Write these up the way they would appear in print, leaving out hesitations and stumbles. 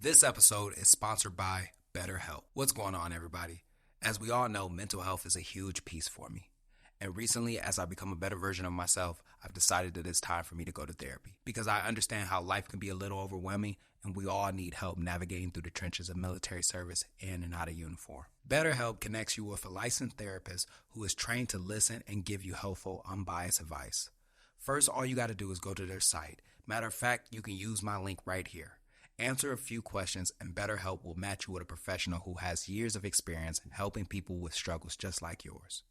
This episode is sponsored by BetterHelp. What's going on, everybody? As we all know, mental health is a huge piece for me. And recently, as I become a better version of myself, I've decided that it's time for me to go to therapy because I understand how life can be a little overwhelming and we all need help navigating through the trenches of military service in and out of uniform. BetterHelp connects you with a licensed therapist who is trained to listen and give you helpful, unbiased advice. First, all you got to do is go to their site. Matter of fact, you can use my link right here. Answer a few questions and BetterHelp will match you with a professional who has years of experience helping people with struggles just like yours.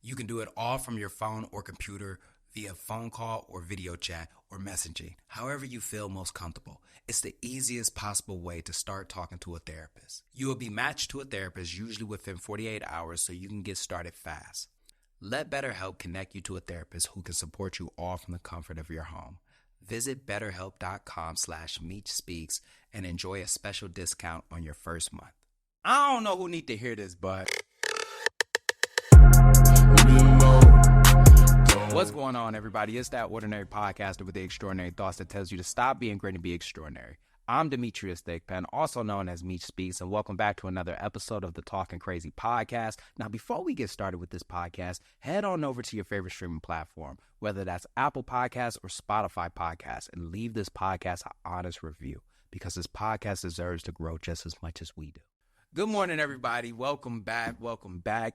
You can do it all from your phone or computer via phone call or video chat or messaging, however you feel most comfortable. It's the easiest possible way to start talking to a therapist. You will be matched to a therapist usually within 48 hours so you can get started fast. Let BetterHelp connect you to a therapist who can support you all from the comfort of your home. Visit betterhelp.com/MeechSpeaks and enjoy a special discount on your first month. I don't know who need to hear this, but what's going on, everybody? It's that ordinary podcaster with the extraordinary thoughts that tells you to stop being great and be extraordinary. I'm Demetrius Thigpen, also known as Meech Speaks, and welcome back to another episode of the Talkin Crazy podcast. Now, before we get started with this podcast, head on over to your favorite streaming platform, whether that's Apple Podcasts or Spotify Podcasts, and leave this podcast an honest review because this podcast deserves to grow just as much as we do. Good morning, everybody. Welcome back,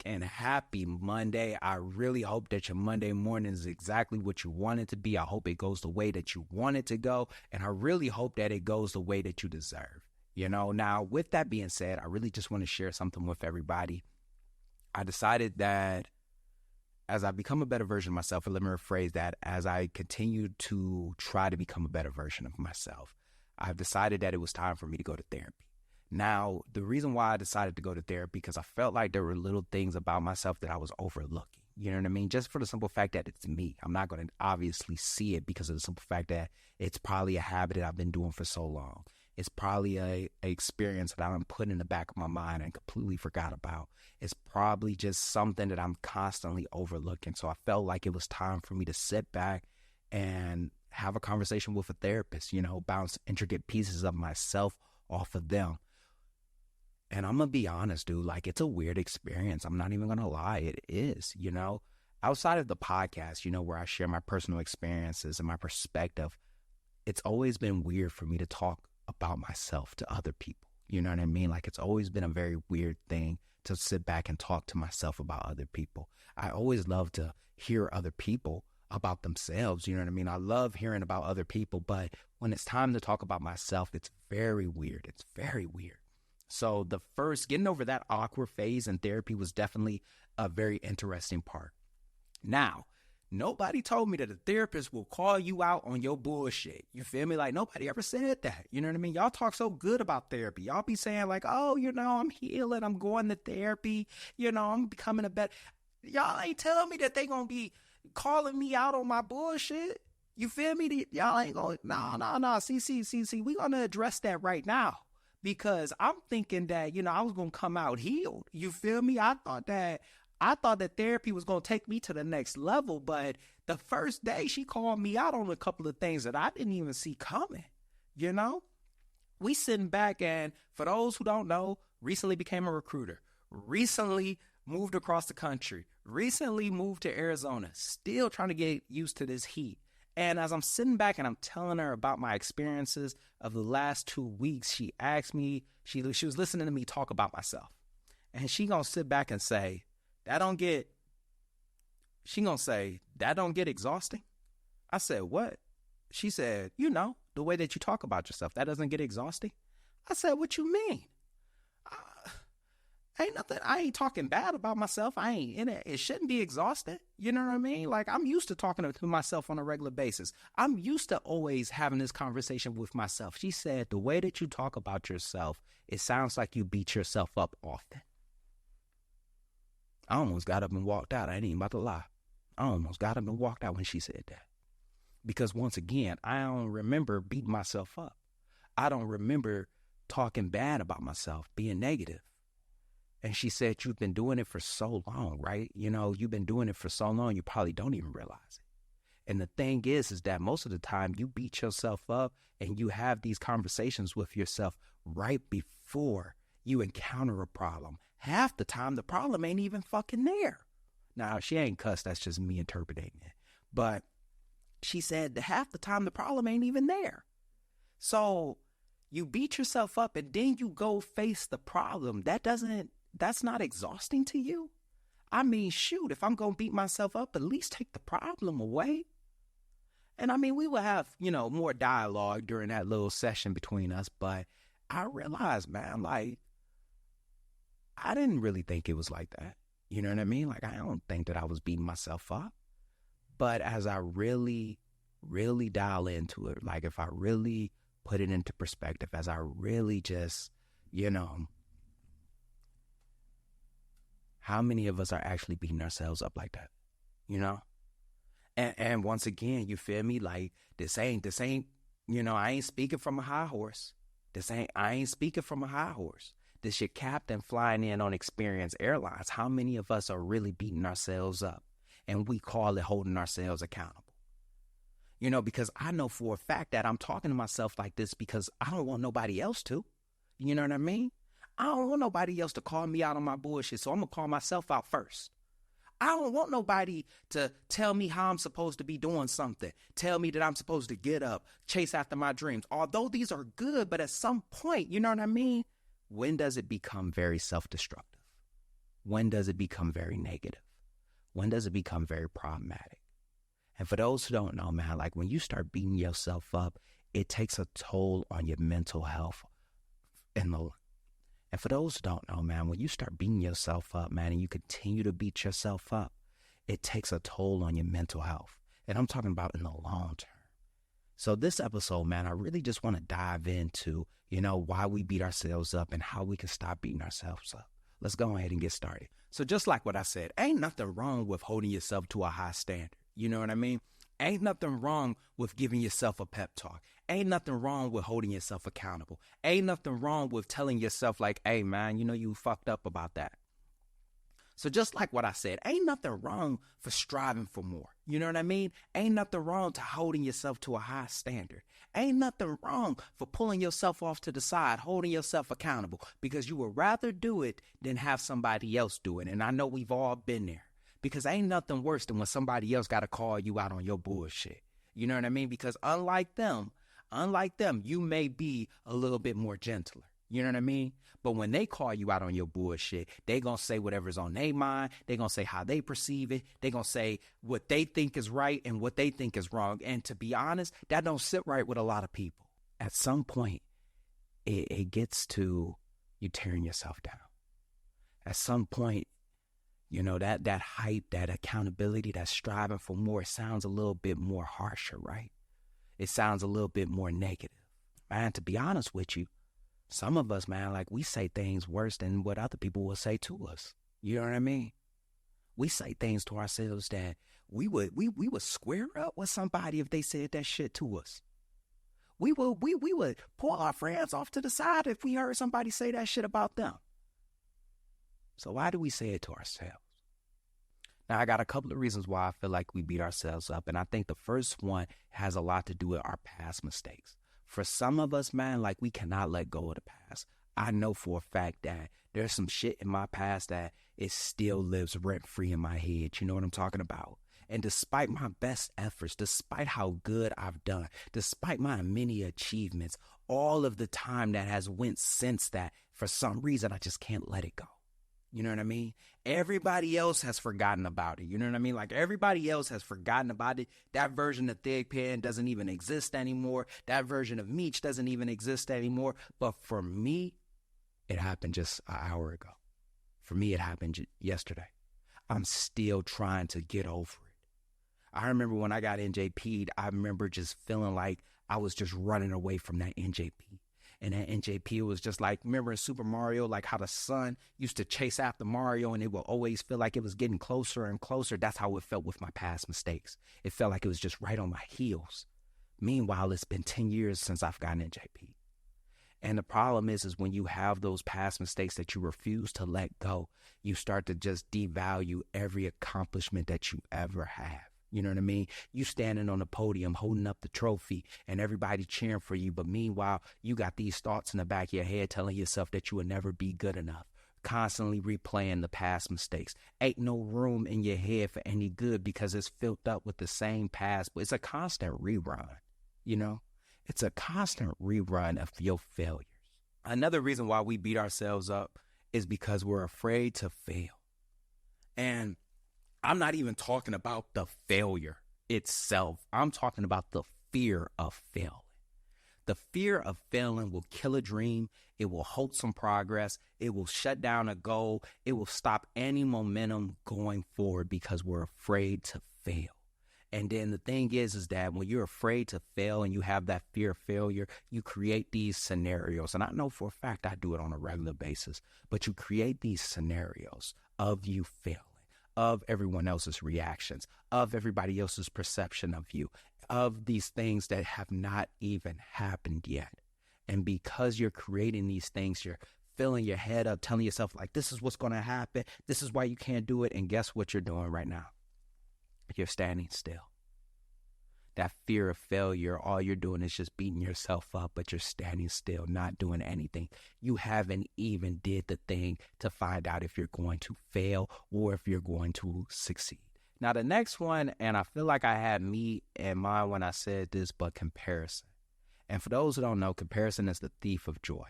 and happy Monday. I really hope that your Monday morning is exactly what you want it to be. I hope it goes the way that you want it to go, and I really hope that it goes the way that you deserve. Now, with that being said, I really just want to share something with everybody. I decided that as I become a better version of myself, and let me rephrase that, as I continue to try to become a better version of myself, I've decided that it was time for me to go to therapy. Now, the reason why I decided to go to therapy, because I felt like there were little things about myself that I was overlooking. You know what I mean? Just for the simple fact that it's me. I'm not going to obviously see it because of the simple fact that it's probably a habit that I've been doing for so long. It's probably a experience that I'm put in the back of my mind and completely forgot about. It's probably just something that I'm constantly overlooking. So I felt like it was time for me to sit back and have a conversation with a therapist, bounce intricate pieces of myself off of them. And I'm going to be honest, dude, it's a weird experience. I'm not even going to lie. It is, outside of the podcast, where I share my personal experiences and my perspective, it's always been weird for me to talk about myself to other people. You know what I mean? It's always been a very weird thing to sit back and talk to myself about other people. I always love to hear other people about themselves. You know what I mean? I love hearing about other people, but when it's time to talk about myself, it's very weird. It's very weird. So getting over that awkward phase in therapy was definitely a very interesting part. Now, nobody told me that a therapist will call you out on your bullshit. You feel me? Nobody ever said that. You know what I mean? Y'all talk so good about therapy. Y'all be saying I'm healing. I'm going to therapy. I'm becoming a better. Y'all ain't telling me that they going to be calling me out on my bullshit. You feel me? Y'all ain't going, no. See, we going to address that right now. Because I'm thinking that, I was going to come out healed. You feel me? I thought that therapy was going to take me to the next level. But the first day she called me out on a couple of things that I didn't even see coming. We sitting back, and for those who don't know, recently became a recruiter, recently moved across the country, recently moved to Arizona, still trying to get used to this heat. And as I'm sitting back and I'm telling her about my experiences of the last 2 weeks, she asked me, she was listening to me talk about myself. And she gonna sit back and say, that don't get exhausting? I said, what? She said, the way that you talk about yourself, that doesn't get exhausting? I said, what you mean? Ain't nothing. I ain't talking bad about myself. I ain't in it. It shouldn't be exhausting. You know what I mean? I'm used to talking to myself on a regular basis. I'm used to always having this conversation with myself. She said, the way that you talk about yourself, it sounds like you beat yourself up often. I almost got up and walked out. I ain't even about to lie. I almost got up and walked out when she said that. Because once again, I don't remember beating myself up. I don't remember talking bad about myself, being negative. And she said, you've been doing it for so long, right? You've been doing it for so long, you probably don't even realize it. And the thing is that most of the time you beat yourself up and you have these conversations with yourself right before you encounter a problem. Half the time, the problem ain't even fucking there. Now, she ain't cussed. That's just me interpreting it. But she said that half the time, the problem ain't even there. So you beat yourself up and then you go face the problem. That's not exhausting to you? I mean, shoot, if I'm going to beat myself up, at least take the problem away. And I mean, we will have, more dialogue during that little session between us. But I realized, man, like, I didn't really think it was like that. You know what I mean? Like, I don't think that I was beating myself up. But as I really, really dial into it, like if I really put it into perspective, as I really just, how many of us are actually beating ourselves up like that? And once again, you feel me? Like this ain't, I ain't speaking from a high horse. I ain't speaking from a high horse. This your captain flying in on Experience Airlines. How many of us are really beating ourselves up? And we call it holding ourselves accountable. Because I know for a fact that I'm talking to myself like this because I don't want nobody else to. You know what I mean? I don't want nobody else to call me out on my bullshit, so I'm going to call myself out first. I don't want nobody to tell me how I'm supposed to be doing something, tell me that I'm supposed to get up, chase after my dreams. Although these are good, but at some point, you know what I mean? When does it become very self-destructive? When does it become very negative? When does it become very problematic? And for those who don't know, man, like when you start beating yourself up, it takes a toll on your mental health. And for those who don't know, man, when you start beating yourself up, man, and you continue to beat yourself up, it takes a toll on your mental health. And I'm talking about in the long term. So this episode, man, I really just want to dive into, why we beat ourselves up and how we can stop beating ourselves up. Let's go ahead and get started. So just like what I said, ain't nothing wrong with holding yourself to a high standard. You know what I mean? Ain't nothing wrong with giving yourself a pep talk. Ain't nothing wrong with holding yourself accountable. Ain't nothing wrong with telling yourself like, hey, man, you fucked up about that. So just like what I said, ain't nothing wrong for striving for more. You know what I mean? Ain't nothing wrong to holding yourself to a high standard. Ain't nothing wrong for pulling yourself off to the side, holding yourself accountable, because you would rather do it than have somebody else do it. And I know we've all been there, because ain't nothing worse than when somebody else got to call you out on your bullshit. You know what I mean? Because unlike them, you may be a little bit more gentler. You know what I mean? But when they call you out on your bullshit, they going to say whatever's on their mind. They going to say how they perceive it. They going to say what they think is right and what they think is wrong. And to be honest, that don't sit right with a lot of people. At some point, it gets to you tearing yourself down. At some point, that hype, that accountability, that striving for more, it sounds a little bit more harsher, right? It sounds a little bit more negative. Man, to be honest with you, some of us, man, like we say things worse than what other people will say to us. You know what I mean? We say things to ourselves that we would square up with somebody if they said that shit to us. We would pull our friends off to the side if we heard somebody say that shit about them. So why do we say it to ourselves? Now, I got a couple of reasons why I feel like we beat ourselves up. And I think the first one has a lot to do with our past mistakes. For some of us, man, like we cannot let go of the past. I know for a fact that there's some shit in my past that it still lives rent-free in my head. You know what I'm talking about? And despite my best efforts, despite how good I've done, despite my many achievements, all of the time that has went since that, for some reason, I just can't let it go. You know what I mean? Everybody else has forgotten about it. You know what I mean? Like everybody else has forgotten about it. That version of Thigpen doesn't even exist anymore. That version of Meech doesn't even exist anymore. But for me, it happened just an hour ago. For me, it happened yesterday. I'm still trying to get over it. I remember when I got NJP'd, I remember just feeling like I was just running away from that NJP. And that NJP was just like, remember in Super Mario, like how the sun used to chase after Mario and it would always feel like it was getting closer and closer. That's how it felt with my past mistakes. It felt like it was just right on my heels. Meanwhile, it's been 10 years since I've gotten NJP. And the problem is when you have those past mistakes that you refuse to let go, you start to just devalue every accomplishment that you ever have. You know what I mean? You standing on the podium holding up the trophy and everybody cheering for you. But meanwhile, you got these thoughts in the back of your head telling yourself that you will never be good enough. Constantly replaying the past mistakes. Ain't no room in your head for any good because it's filled up with the same past. But it's a constant rerun, you know? It's a constant rerun of your failures. Another reason why we beat ourselves up is because we're afraid to fail. And I'm not even talking about the failure itself. I'm talking about the fear of failing. The fear of failing will kill a dream. It will halt some progress. It will shut down a goal. It will stop any momentum going forward because we're afraid to fail. And then the thing is that when you're afraid to fail and you have that fear of failure, you create these scenarios. And I know for a fact I do it on a regular basis, but you create these scenarios of you failing, of everyone else's reactions, of everybody else's perception of you, of these things that have not even happened yet. And because you're creating these things, you're filling your head up, telling yourself like, this is what's going to happen. This is why you can't do it. And guess what you're doing right now? You're standing still. That fear of failure, all you're doing is just beating yourself up, but you're standing still, not doing anything. You haven't even did the thing to find out if you're going to fail or if you're going to succeed. Now, the next one, and I feel like I had me in mind when I said this, but comparison. And for those who don't know, comparison is the thief of joy.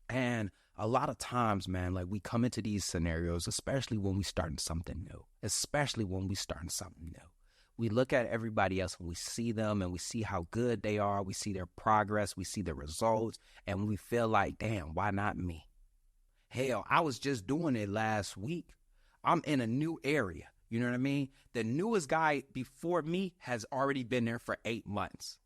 And a lot of times, man, like we come into these scenarios, especially when we starting something new, We look at everybody else and we see them and we see how good they are. We see their progress. We see the results and we feel like, damn, why not me? Hell, I was just doing it last week. I'm in a new area. You know what I mean? The newest guy before me has already been there for 8 months.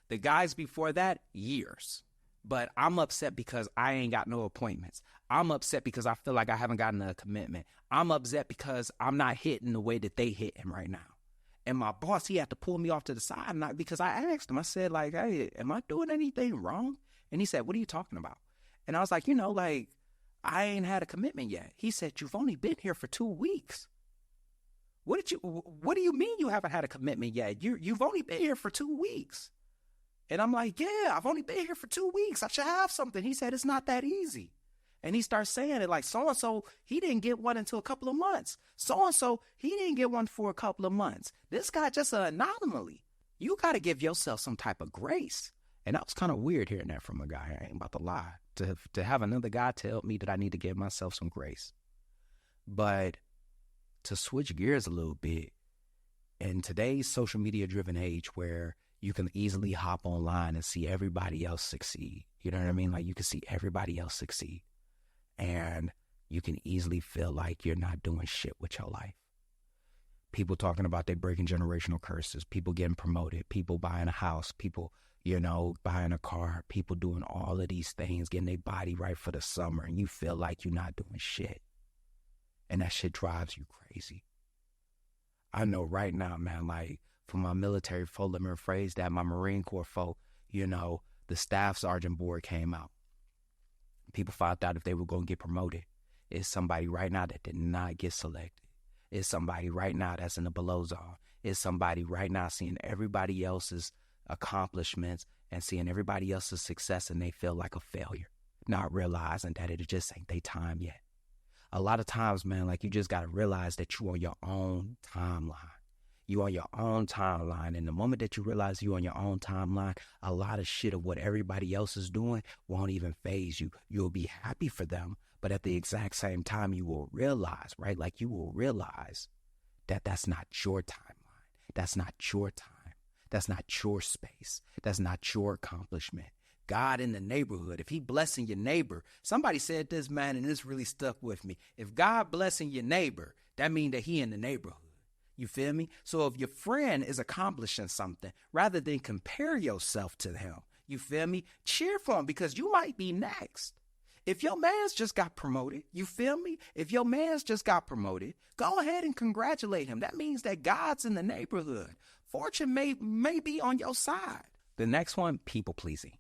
The guys before that, years. But I'm upset because I ain't got no appointments. I'm upset because I feel like I haven't gotten a commitment. I'm upset because I'm not hitting the way that they hitting right now. And my boss, he had to pull me off to the side because I asked him, I said like, hey, am I doing anything wrong? And he said, what are you talking about? And I was like, I ain't had a commitment yet. He said, you've only been here for 2 weeks. What do you mean you haven't had a commitment yet? You've only been here for 2 weeks. And I'm like, yeah, I've only been here for 2 weeks. I should have something. He said, it's not that easy. And he starts saying it like so-and-so, he didn't get one until a couple of months. So-and-so, he didn't get one for a couple of months. This guy just an anomaly. You got to give yourself some type of grace. And that was kind of weird hearing that from a guy. I ain't about to lie. To have another guy tell me that I need to give myself some grace. But to switch gears a little bit, in today's social media driven age where you can easily hop online and see everybody else succeed. You know what I mean? Like you can see everybody else succeed. And you can easily feel like you're not doing shit with your life. People talking about they breaking generational curses, people getting promoted, people buying a house, people, buying a car, people doing all of these things, getting their body right for the summer, and you feel like you're not doing shit. And that shit drives you crazy. I know right now, man, like for my military folk, let me rephrase that, my Marine Corps folk, the staff sergeant board came out. People found out if they were going to get promoted. It's somebody right now that did not get selected. It's somebody right now that's in the below zone. It's somebody right now seeing everybody else's accomplishments and seeing everybody else's success and they feel like a failure, not realizing that it just ain't their time yet. A lot of times, man, like you just got to realize that you on your own timeline. You on your own timeline. And the moment that you realize you on your own timeline, a lot of shit of what everybody else is doing won't even faze you. You'll be happy for them. But at the exact same time, you will realize, right? Like you will realize that that's not your timeline. That's not your time. That's not your space. That's not your accomplishment. God in the neighborhood, if he blessing your neighbor, somebody said this, man, and this really stuck with me. If God blessing your neighbor, that means that he in the neighborhood. You feel me? So if your friend is accomplishing something, rather than compare yourself to him, you feel me? Cheer for him because you might be next. If your man's just got promoted, you feel me? If your man's just got promoted, go ahead and congratulate him. That means that God's in the neighborhood. Fortune may be on your side. The next one, people pleasing.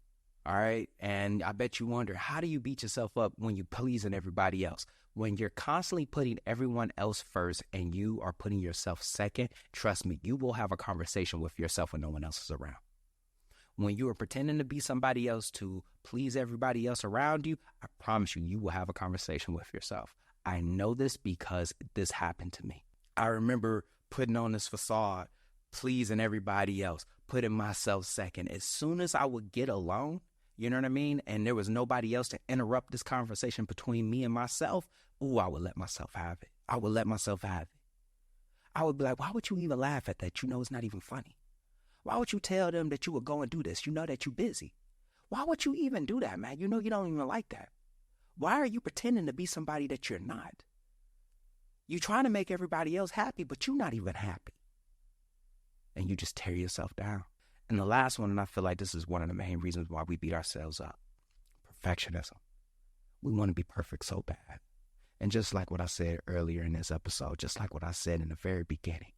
All right. And I bet you wonder, how do you beat yourself up when you're pleasing everybody else? When you're constantly putting everyone else first and you are putting yourself second, trust me, you will have a conversation with yourself when no one else is around. When you are pretending to be somebody else to please everybody else around you, I promise you, you will have a conversation with yourself. I know this because this happened to me. I remember putting on this facade, pleasing everybody else, putting myself second. As soon as I would get alone, you know what I mean? And there was nobody else to interrupt this conversation between me and myself. Ooh, I would let myself have it. I would let myself have it. I would be like, why would you even laugh at that? You know it's not even funny. Why would you tell them that you would go and do this? You know that you're busy. Why would you even do that, man? You know you don't even like that. Why are you pretending to be somebody that you're not? You're trying to make everybody else happy, but you're not even happy. And you just tear yourself down. And the last one, and I feel like this is one of the main reasons why we beat ourselves up, perfectionism. We want to be perfect so bad. And just like what I said earlier in this episode, just like what I said in the very beginning,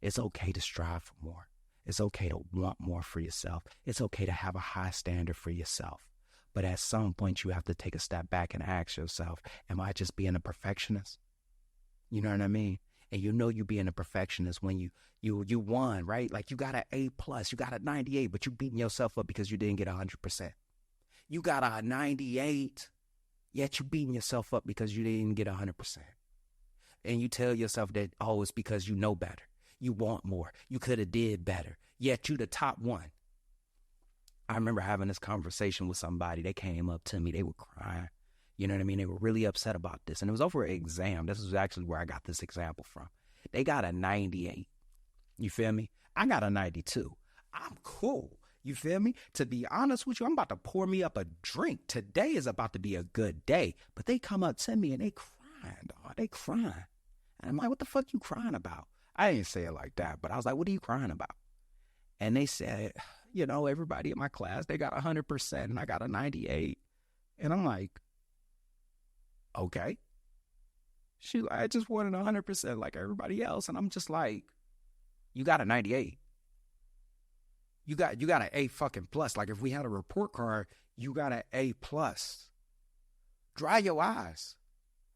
it's okay to strive for more. It's okay to want more for yourself. It's okay to have a high standard for yourself. But at some point, you have to take a step back and ask yourself, am I just being a perfectionist? You know what I mean? And you know you being a perfectionist when you won, right? Like you got an A+, you got a 98, but you beating yourself up because you didn't get 100%. You got a 98, yet you beating yourself up because you didn't get 100%. And you tell yourself that, oh, it's because you know better. You want more. You could have did better. Yet you the top one. I remember having this conversation with somebody. They came up to me. They were crying. You know what I mean? They were really upset about this. And it was over an exam. This is actually where I got this example from. They got a 98. You feel me? I got a 92. I'm cool. You feel me? To be honest with you, I'm about to pour me up a drink. Today is about to be a good day. But they come up to me and they crying, dog. They crying. And I'm like, what the fuck you crying about? I didn't say it like that, but I was like, what are you crying about? And they said, you know, everybody in my class, they got 100% and I got a 98. And I'm like, okay. She's like, I just wanted 100% like everybody else. And I'm just like, you got a 98. You got an A fucking plus. Like if we had a report card, you got an A plus. Dry your eyes.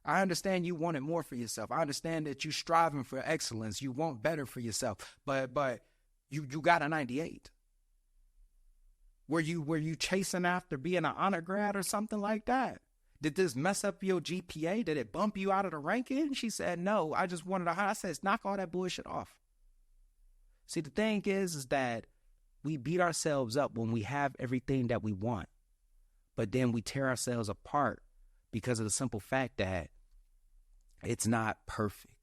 I understand you wanted more for yourself. I understand that you striving for excellence. You want better for yourself. But you got a 98. Were you chasing after being an honor grad or something like that? Did this mess up your GPA? Did it bump you out of the ranking? She said, no, I just wanted a high. I said, knock all that bullshit off. See, the thing is that we beat ourselves up when we have everything that we want. But then we tear ourselves apart because of the simple fact that it's not perfect.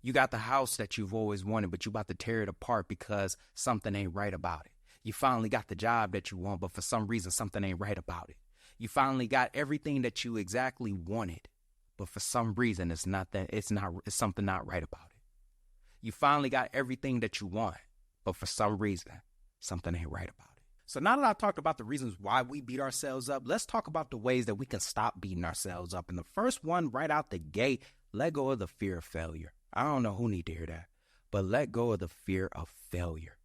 You got the house that you've always wanted, but you're about to tear it apart because something ain't right about it. You finally got the job that you want, but for some reason, something ain't right about it. You finally got everything that you exactly wanted, but for some reason, it's something not right about it. You finally got everything that you want, but for some reason, something ain't right about it. So now that I've talked about the reasons why we beat ourselves up, let's talk about the ways that we can stop beating ourselves up. And the first one right out the gate, let go of the fear of failure. I don't know who need to hear that, but let go of the fear of failure.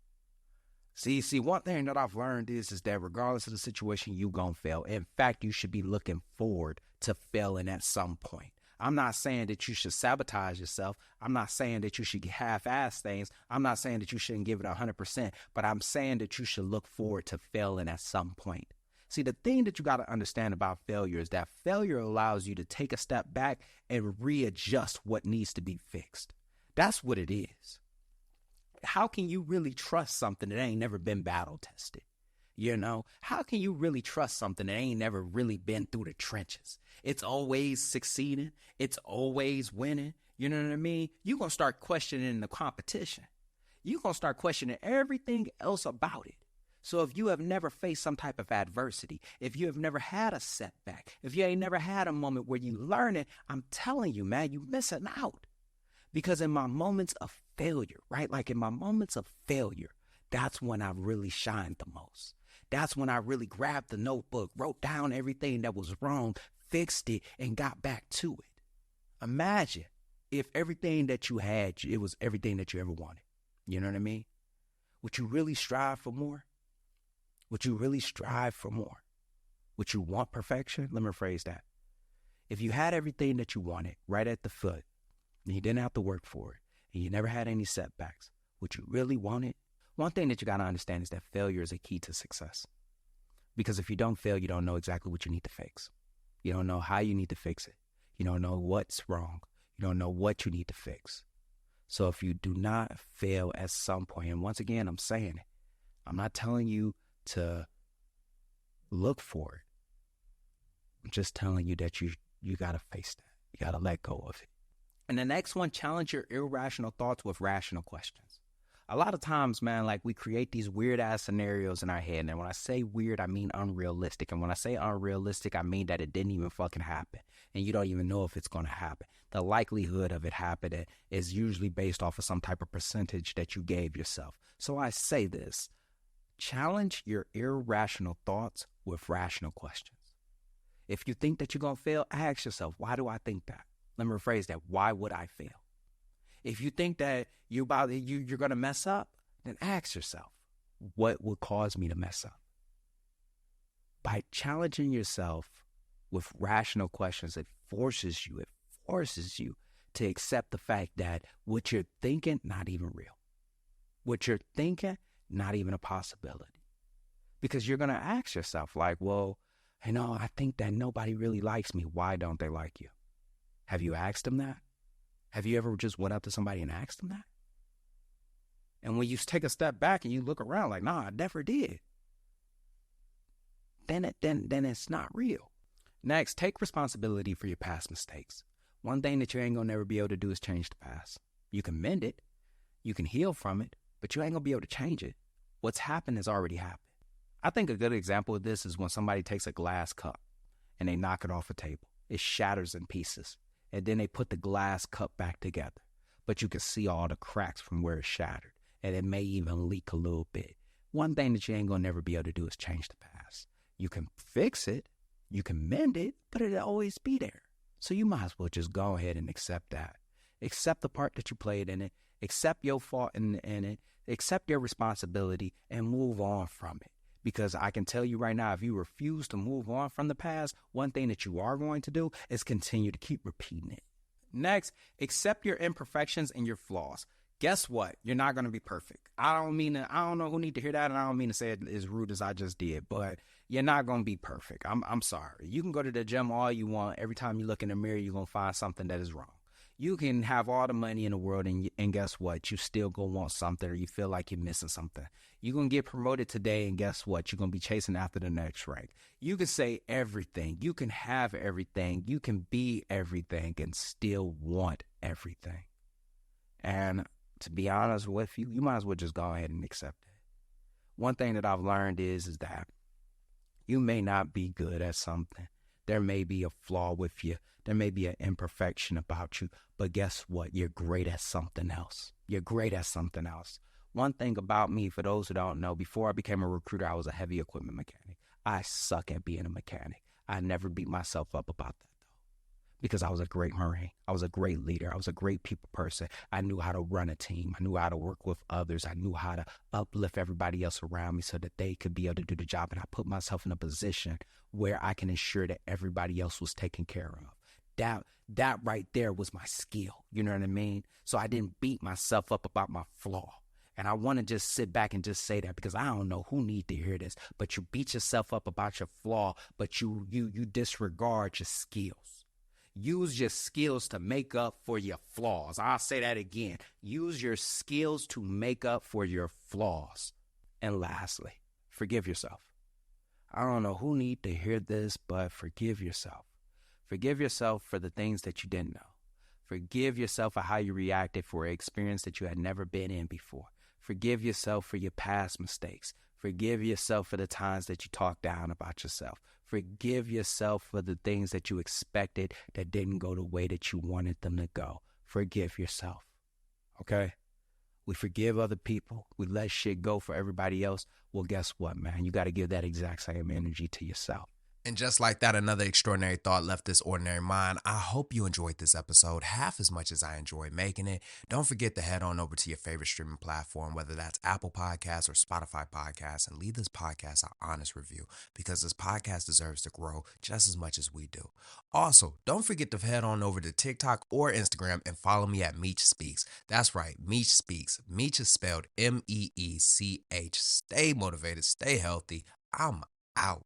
See, one thing that I've learned is that regardless of the situation, you gonna fail. In fact, you should be looking forward to failing at some point. I'm not saying that you should sabotage yourself. I'm not saying that you should half-ass things. I'm not saying that you shouldn't give it 100%, but I'm saying that you should look forward to failing at some point. See, the thing that you got to understand about failure is that failure allows you to take a step back and readjust what needs to be fixed. That's what it is. How can you really trust something that ain't never been battle tested? You know, how can you really trust something that ain't never really been through the trenches? It's always succeeding. It's always winning. You know what I mean? You're going to start questioning the competition. You're going to start questioning everything else about it. So if you have never faced some type of adversity, if you have never had a setback, if you ain't never had a moment where you learn it, I'm telling you, man, you missing out. Because in my moments of failure, right? Like in my moments of failure, that's when I really shined the most. That's when I really grabbed the notebook, wrote down everything that was wrong, fixed it, and got back to it. Imagine if everything that you had, it was everything that you ever wanted. You know what I mean? Would you really strive for more? Would you really strive for more? Would you want perfection? Let me rephrase that. If you had everything that you wanted right at the foot, and you didn't have to work for it, and you never had any setbacks, would you really want it? One thing that you got to understand is that failure is a key to success. Because if you don't fail, you don't know exactly what you need to fix. You don't know how you need to fix it. You don't know what's wrong. You don't know what you need to fix. So if you do not fail at some point, and once again, I'm saying it, I'm not telling you to look for it. I'm just telling you that you got to face that. You got to let go of it. And the next one, challenge your irrational thoughts with rational questions. A lot of times, man, like we create these weird ass scenarios in our head. And when I say weird, I mean unrealistic. And when I say unrealistic, I mean that it didn't even fucking happen. And you don't even know if it's going to happen. The likelihood of it happening is usually based off of some type of percentage that you gave yourself. So I say this, challenge your irrational thoughts with rational questions. If you think that you're going to fail, ask yourself, why do I think that? Let me rephrase that. Why would I fail? If you think that you're going to mess up, then ask yourself, what would cause me to mess up? By challenging yourself with rational questions, it forces you to accept the fact that what you're thinking, not even real. What you're thinking, not even a possibility. Because you're going to ask yourself like, well, I think that nobody really likes me. Why don't they like you? Have you asked them that? Have you ever just went up to somebody and asked them that? And when you take a step back and you look around like, nah, I never did, then it's not real. Next, take responsibility for your past mistakes. One thing that you ain't gonna never be able to do is change the past. You can mend it, you can heal from it, but you ain't gonna be able to change it. What's happened has already happened. I think a good example of this is when somebody takes a glass cup and they knock it off a table. It shatters in pieces. And then they put the glass cup back together. But you can see all the cracks from where it shattered. And it may even leak a little bit. One thing that you ain't gonna never be able to do is change the past. You can fix it, you can mend it, but it'll always be there. So you might as well just go ahead and accept that. Accept the part that you played in it. Accept your fault in it. Accept your responsibility and move on from it. Because I can tell you right now, if you refuse to move on from the past, one thing that you are going to do is continue to keep repeating it. Next, accept your imperfections and your flaws. Guess what? You're not going to be perfect. I don't know who need to hear that, and I don't mean to say it as rude as I just did, but you're not going to be perfect. I'm sorry. You can go to the gym all you want. Every time you look in the mirror, you're going to find something that is wrong. You can have all the money in the world, and guess what? You still gonna want something, or you feel like you're missing something. You're gonna get promoted today, and guess what? You're gonna be chasing after the next rank. You can say everything. You can have everything. You can be everything and still want everything. And to be honest with you, you might as well just go ahead and accept it. One thing that I've learned is that you may not be good at something. There may be a flaw with you. There may be an imperfection about you, but guess what? You're great at something else. You're great at something else. One thing about me, for those who don't know, before I became a recruiter, I was a heavy equipment mechanic. I suck at being a mechanic. I never beat myself up about that, though, because I was a great Marine. I was a great leader. I was a great people person. I knew how to run a team. I knew how to work with others. I knew how to uplift everybody else around me so that they could be able to do the job. And I put myself in a position where I can ensure that everybody else was taken care of. That right there was my skill. You know what I mean? So I didn't beat myself up about my flaw. And I want to just sit back and just say that, because I don't know who need to hear this, but you beat yourself up about your flaw, but you disregard your skills. Use your skills to make up for your flaws. I'll say that again. Use your skills to make up for your flaws. And lastly, forgive yourself. I don't know who need to hear this, but forgive yourself. Forgive yourself for the things that you didn't know. Forgive yourself for how you reacted for an experience that you had never been in before. Forgive yourself for your past mistakes. Forgive yourself for the times that you talked down about yourself. Forgive yourself for the things that you expected that didn't go the way that you wanted them to go. Forgive yourself, okay? We forgive other people. We let shit go for everybody else. Well, guess what, man? You got to give that exact same energy to yourself. And just like that, another extraordinary thought left this ordinary mind. I hope you enjoyed this episode half as much as I enjoyed making it. Don't forget to head on over to your favorite streaming platform, whether that's Apple Podcasts or Spotify Podcasts, and leave this podcast an honest review because this podcast deserves to grow just as much as we do. Also, don't forget to head on over to TikTok or Instagram and follow me at Meech Speaks. That's right, Meech Speaks. Meech is spelled Meech. Stay motivated, stay healthy. I'm out.